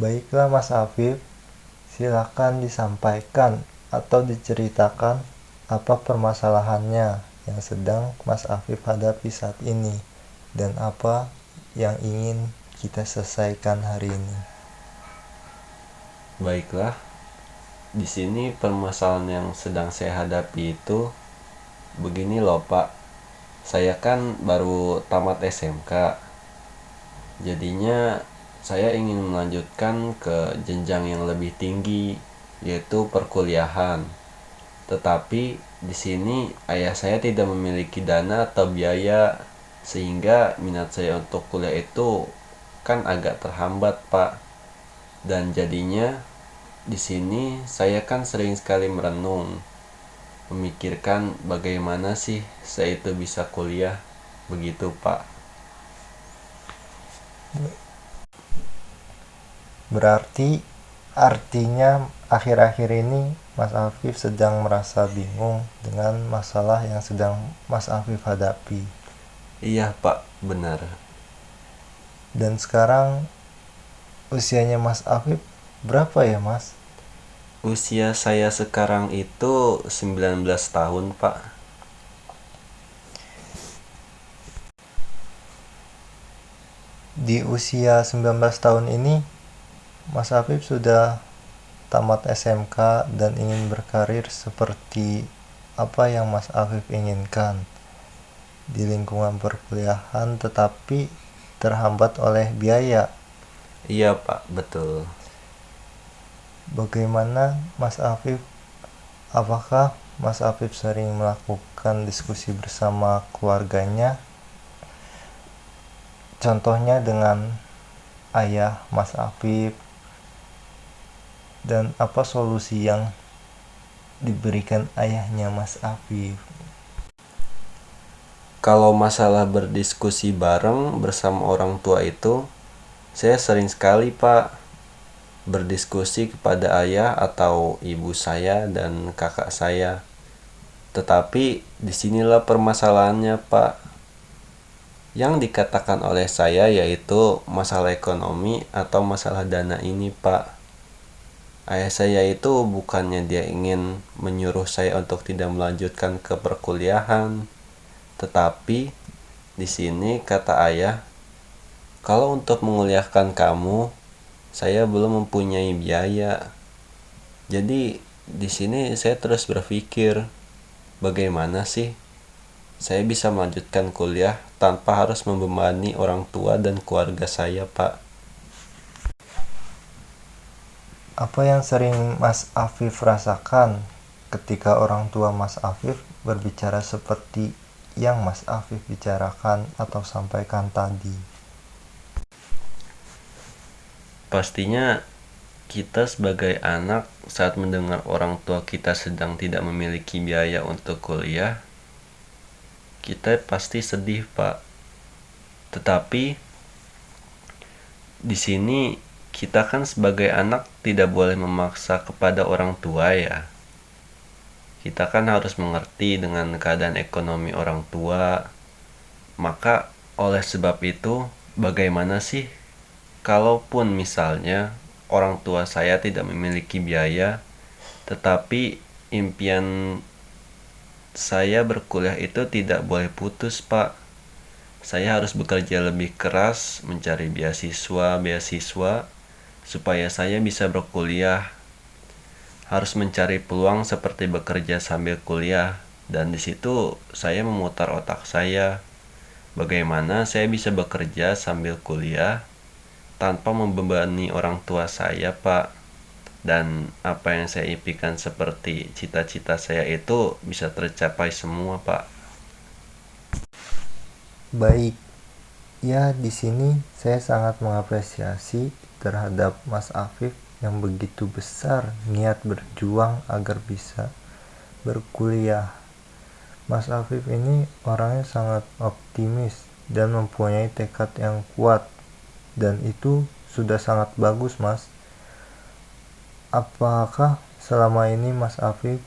Baiklah Mas Afif, silakan disampaikan atau diceritakan apa permasalahannya yang sedang Mas Afif hadapi saat ini dan apa yang ingin kita selesaikan hari ini. Baiklah, di sini permasalahan yang sedang saya hadapi itu begini loh Pak. Saya kan baru tamat SMK. Jadinya saya ingin melanjutkan ke jenjang yang lebih tinggi, yaitu perkuliahan. Tetapi di sini ayah saya tidak memiliki dana atau biaya, sehingga minat saya untuk kuliah itu kan agak terhambat, Pak. Dan jadinya di sini saya kan sering sekali merenung, memikirkan bagaimana sih saya itu bisa kuliah, begitu, Pak. Berarti artinya akhir-akhir ini Mas Afif sedang merasa bingung dengan masalah yang sedang Mas Afif hadapi. Iya, Pak, benar. Dan sekarang usianya Mas Afif berapa ya Mas? Usia saya sekarang itu 19 tahun, Pak. Di usia 19 tahun ini Mas Afif sudah tamat SMK dan ingin berkarir seperti apa yang Mas Afif inginkan di lingkungan perkuliahan, tetapi terhambat oleh biaya. Iya, Pak, betul. Bagaimana Mas Afif? Apakah Mas Afif sering melakukan diskusi bersama keluarganya? Contohnya dengan ayah Mas Afif, dan apa solusi yang diberikan ayahnya Mas Afif? Kalau masalah berdiskusi bareng bersama orang tua itu, saya sering sekali, Pak, berdiskusi kepada ayah atau ibu saya dan kakak saya. Tetapi disinilah permasalahannya, Pak. Yang dikatakan oleh saya yaitu masalah ekonomi atau masalah dana ini, Pak. Ayah saya itu bukannya dia ingin menyuruh saya untuk tidak melanjutkan ke perkuliahan, tetapi di sini kata ayah, kalau untuk menguliahkan kamu, saya belum mempunyai biaya. Jadi di sini saya terus berpikir, bagaimana sih saya bisa melanjutkan kuliah tanpa harus membebani orang tua dan keluarga saya, Pak. Apa yang sering Mas Afif rasakan ketika orang tua Mas Afif berbicara seperti yang Mas Afif bicarakan atau sampaikan tadi? Pastinya kita sebagai anak saat mendengar orang tua kita sedang tidak memiliki biaya untuk kuliah, kita pasti sedih, Pak. Tetapi di sini kita kan sebagai anak tidak boleh memaksa kepada orang tua ya. Kita kan harus mengerti dengan keadaan ekonomi orang tua. Maka oleh sebab itu, bagaimana sih kalaupun misalnya orang tua saya tidak memiliki biaya, tetapi impian saya berkuliah itu tidak boleh putus, Pak. Saya harus bekerja lebih keras mencari beasiswa supaya saya bisa berkuliah. Harus mencari peluang seperti bekerja sambil kuliah, dan di situ saya memutar otak saya. Bagaimana saya bisa bekerja sambil kuliah tanpa membebani orang tua saya, Pak? Dan apa yang saya impikan seperti cita-cita saya itu bisa tercapai semua, Pak. Baik, ya di sini saya sangat mengapresiasi terhadap Mas Afif yang begitu besar niat berjuang agar bisa berkuliah. Mas Afif ini orangnya sangat optimis dan mempunyai tekad yang kuat, dan itu sudah sangat bagus, Mas. Apakah selama ini Mas Afif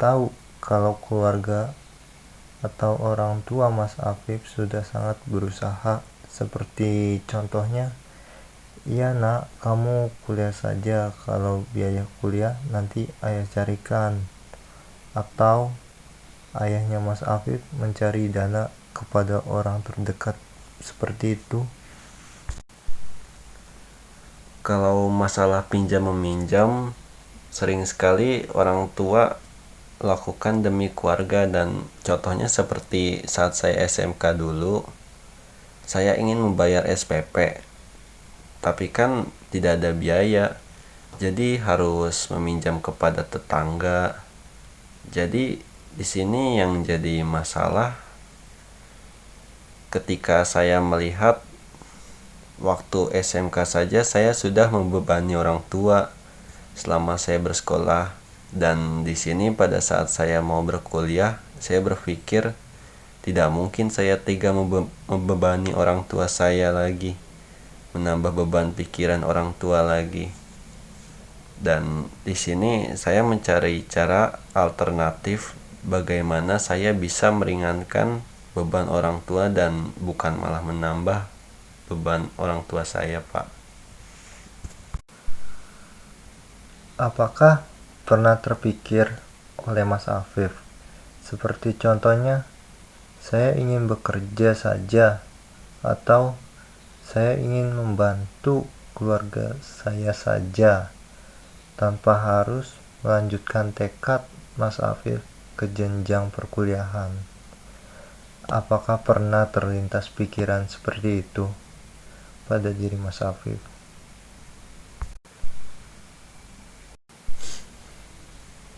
tahu kalau keluarga atau orang tua Mas Afif sudah sangat berusaha, seperti contohnya Iya nak, kamu kuliah saja, kalau biaya kuliah nanti ayah carikan. Atau ayahnya Mas Afif mencari dana kepada orang terdekat seperti itu. Kalau masalah pinjam meminjam, sering sekali orang tua lakukan demi keluarga, dan contohnya seperti saat saya SMK dulu, saya ingin membayar SPP, tapi kan tidak ada biaya, jadi harus meminjam kepada tetangga. Jadi di sini yang jadi masalah ketika saya melihat waktu SMK saja saya sudah membebani orang tua selama saya bersekolah, dan di sini pada saat saya mau berkuliah, saya berpikir tidak mungkin saya tega membebani orang tua saya lagi, menambah beban pikiran orang tua lagi. Dan di sini saya mencari cara alternatif bagaimana saya bisa meringankan beban orang tua dan bukan malah menambah beban orang tua saya, Pak. Apakah pernah terpikir oleh Mas Afif? Seperti contohnya, saya ingin bekerja saja, atau saya ingin membantu keluarga saya saja, tanpa harus melanjutkan tekad Mas Afif ke jenjang perkuliahan. Apakah pernah terlintas pikiran seperti itu pada diri Mas Afif?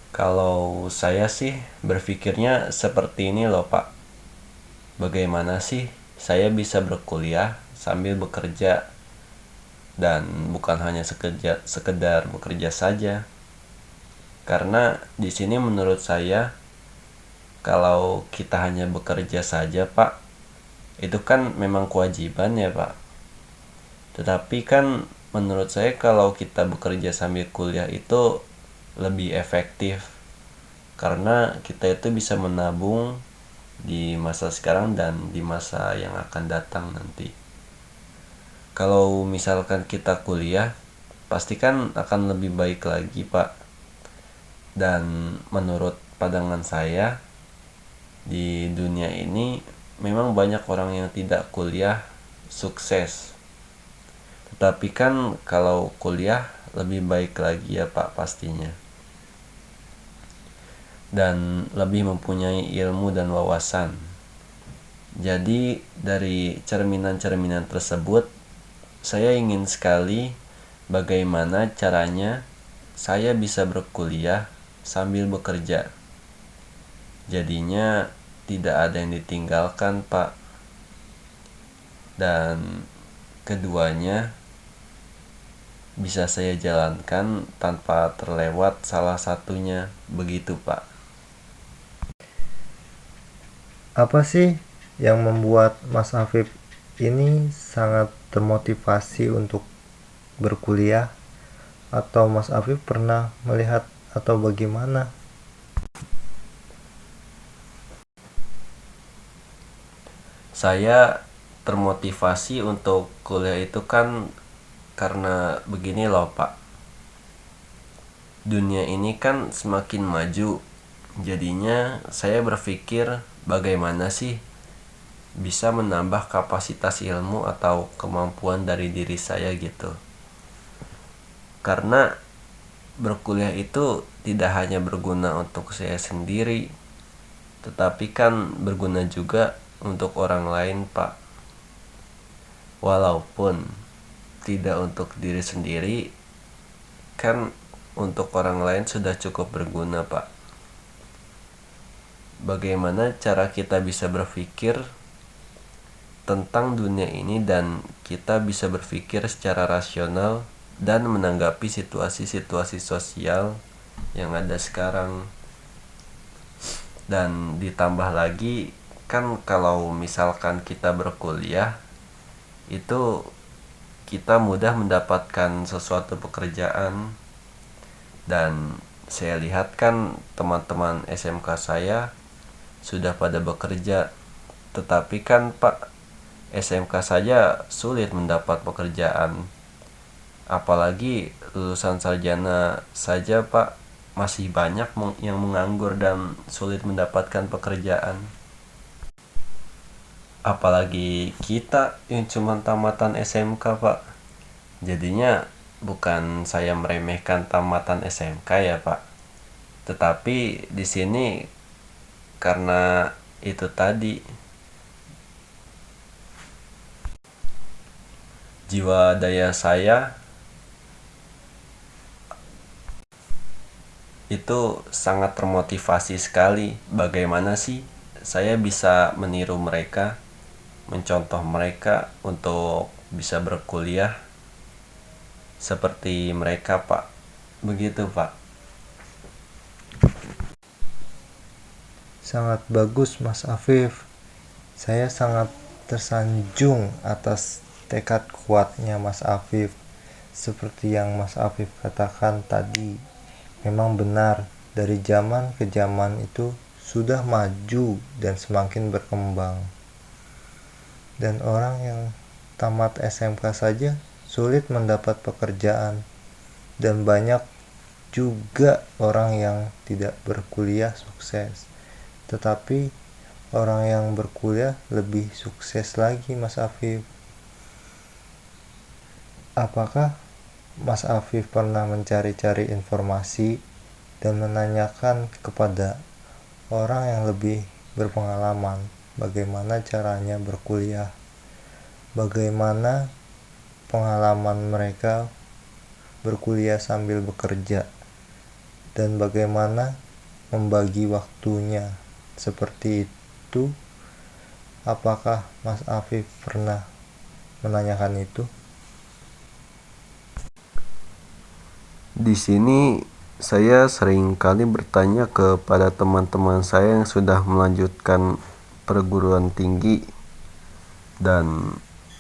Kalau saya sih berpikirnya seperti ini loh, Pak. Bagaimana sih saya bisa berkuliah sambil bekerja, dan bukan hanya sekedar bekerja saja. Karena di sini menurut saya kalau kita hanya bekerja saja, Pak, itu kan memang kewajiban ya, Pak. Tetapi kan menurut saya kalau kita bekerja sambil kuliah itu lebih efektif, karena kita itu bisa menabung di masa sekarang dan di masa yang akan datang nanti. Kalau misalkan kita kuliah, pasti kan akan lebih baik lagi, Pak. Dan menurut pandangan saya, di dunia ini memang banyak orang yang tidak kuliah sukses. Tetapi kan kalau kuliah lebih baik lagi ya, Pak, pastinya. Dan lebih mempunyai ilmu dan wawasan. Jadi dari cerminan-cerminan tersebut, saya ingin sekali bagaimana caranya saya bisa berkuliah sambil bekerja. Jadinya tidak ada yang ditinggalkan, Pak. Dan keduanya bisa saya jalankan tanpa terlewat salah satunya, begitu, Pak. Apa sih yang membuat Mas Afif ini sangat termotivasi untuk berkuliah? Atau Mas Afif pernah melihat atau bagaimana? Saya termotivasi untuk kuliah itu kan karena begini loh, Pak. Dunia ini kan semakin maju. Jadinya saya berpikir bagaimana sih bisa menambah kapasitas ilmu atau kemampuan dari diri saya gitu. Karena berkuliah itu tidak hanya berguna untuk saya sendiri, tetapi kan berguna juga untuk orang lain, Pak. Walaupun tidak untuk diri sendiri, kan untuk orang lain sudah cukup berguna, Pak. Bagaimana cara kita bisa berpikir tentang dunia ini dan kita bisa berpikir secara rasional dan menanggapi situasi-situasi sosial yang ada sekarang. Dan ditambah lagi kan kalau misalkan kita berkuliah itu kita mudah mendapatkan sesuatu pekerjaan. Dan saya lihat kan teman-teman SMK saya sudah pada bekerja, tetapi kan Pak, SMK saja sulit mendapat pekerjaan. Apalagi lulusan sarjana saja Pak, masih banyak yang menganggur dan sulit mendapatkan pekerjaan. Apalagi kita yang cuma tamatan SMK Pak. Jadinya bukan saya meremehkan tamatan SMK ya Pak, tetapi di sini karena itu tadi, jiwa daya saya itu sangat termotivasi sekali. Bagaimana sih saya bisa meniru mereka, mencontoh mereka untuk bisa berkuliah seperti mereka Pak. Begitu Pak. Sangat bagus Mas Afif. Saya sangat tersanjung atas tekad kuatnya Mas Afif. Seperti yang Mas Afif katakan tadi, memang benar, dari zaman ke zaman itu sudah maju dan semakin berkembang. Dan orang yang tamat SMK saja sulit mendapat pekerjaan, dan banyak juga orang yang tidak berkuliah sukses. Tetapi orang yang berkuliah lebih sukses lagi Mas Afif. Apakah Mas Afif pernah mencari-cari informasi dan menanyakan kepada orang yang lebih berpengalaman bagaimana caranya berkuliah, bagaimana pengalaman mereka berkuliah sambil bekerja, dan bagaimana membagi waktunya seperti itu? Apakah Mas Afif pernah menanyakan itu? Di sini saya sering kali bertanya kepada teman-teman saya yang sudah melanjutkan perguruan tinggi, dan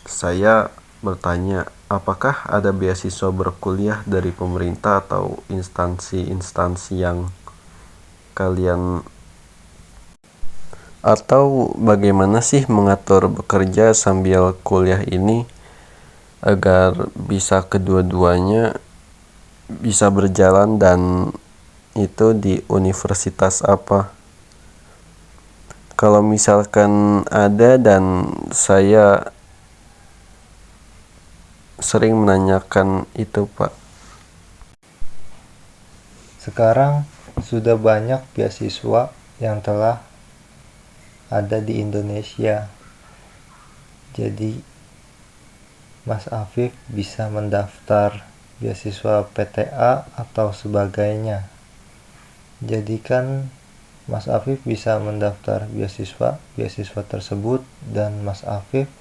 saya bertanya apakah ada beasiswa berkuliah dari pemerintah atau instansi-instansi yang kalian, atau bagaimana sih mengatur bekerja sambil kuliah ini agar bisa kedua-duanya bisa berjalan, dan itu di universitas apa? Kalau misalkan ada, dan saya sering menanyakan itu Pak. Sekarang sudah banyak beasiswa yang telah ada di Indonesia. Jadi Mas Afif bisa mendaftar beasiswa PTA atau sebagainya. Jadi kan Mas Afif bisa mendaftar beasiswa tersebut, dan Mas Afif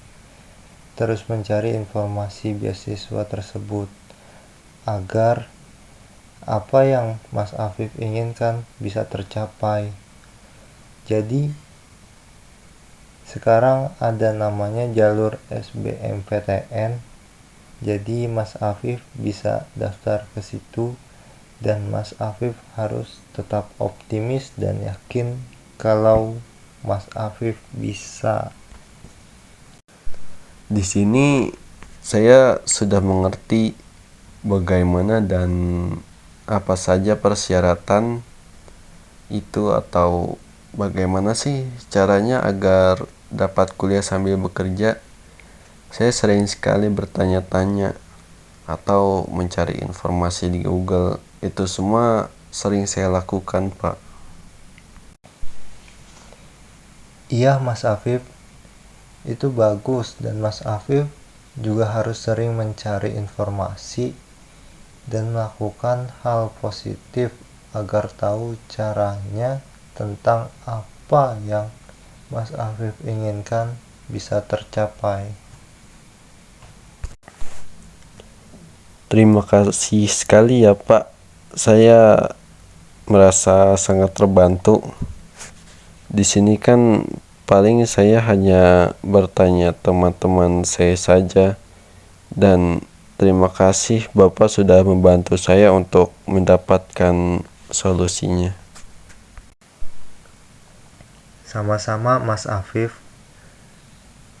terus mencari informasi beasiswa tersebut agar apa yang Mas Afif inginkan bisa tercapai. Jadi sekarang ada namanya jalur SBMPTN. Jadi Mas Afif bisa daftar ke situ, dan Mas Afif harus tetap optimis dan yakin kalau Mas Afif bisa. Di sini saya sudah mengerti bagaimana dan apa saja persyaratan itu, atau bagaimana sih caranya agar dapat kuliah sambil bekerja. Saya sering sekali bertanya-tanya atau mencari informasi di Google. Itu semua sering saya lakukan Pak. Iya Mas Afif, itu bagus, dan Mas Afif juga harus sering mencari informasi dan melakukan hal positif agar tahu caranya tentang apa yang Mas Afif inginkan bisa tercapai. Terima kasih sekali ya Pak. Saya merasa sangat terbantu. Di sini kan paling saya hanya bertanya teman-teman saya saja, dan terima kasih Bapak sudah membantu saya untuk mendapatkan solusinya. Sama-sama Mas Afif.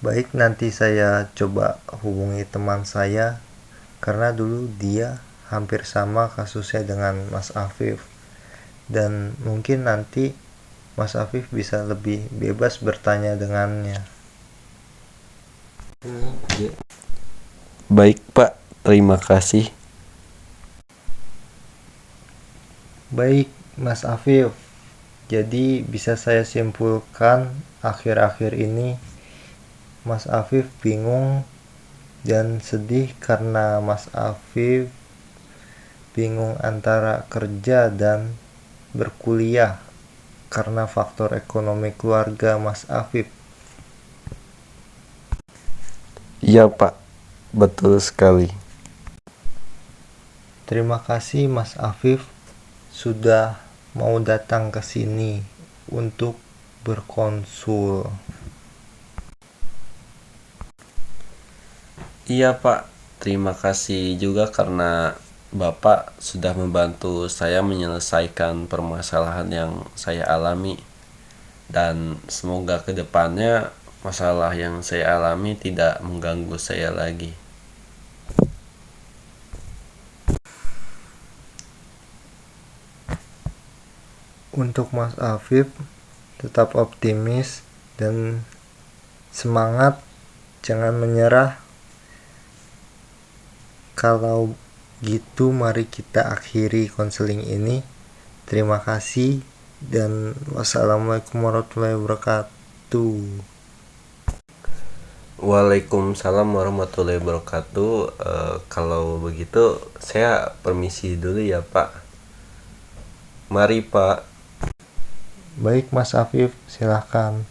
Baik, nanti saya coba hubungi teman saya karena dulu dia hampir sama kasusnya dengan Mas Afif, dan mungkin nanti Mas Afif bisa lebih bebas bertanya dengannya. Baik Pak, terima kasih. Baik Mas Afif, jadi bisa saya simpulkan akhir-akhir ini Mas Afif bingung dan sedih karena Mas Afif bingung antara kerja dan berkuliah karena faktor ekonomi keluarga Mas Afif. Iya Pak, betul sekali. Terima kasih Mas Afif sudah mau datang ke sini untuk berkonsul. Iya Pak, terima kasih juga karena Bapak sudah membantu saya menyelesaikan permasalahan yang saya alami. Dan semoga kedepannya masalah yang saya alami tidak mengganggu saya lagi. Untuk Mas Afif, tetap optimis dan semangat, jangan menyerah. Kalau gitu mari kita akhiri konseling ini. Terima kasih dan wassalamualaikum warahmatullahi wabarakatuh. Waalaikumsalam warahmatullahi wabarakatuh. Kalau begitu saya permisi dulu ya Pak. Mari Pak. Baik Mas Afif, silahkan.